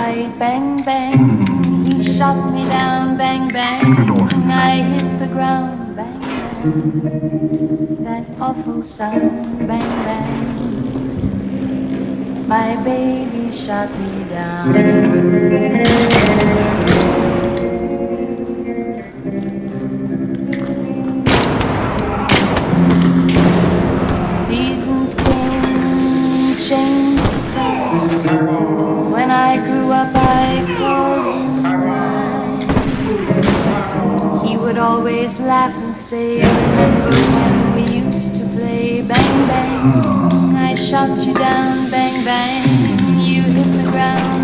fight, bang, bang. He shot me down, bang, bang. I hit the ground, bang, bang. That awful sound, bang, bang. My baby shot me down. Seasons came, changed the time. When I grew up, I called him mine. He would always laugh and say, remember when we used to play, bang, bang. I shot you down, bang, bang. You hit the ground.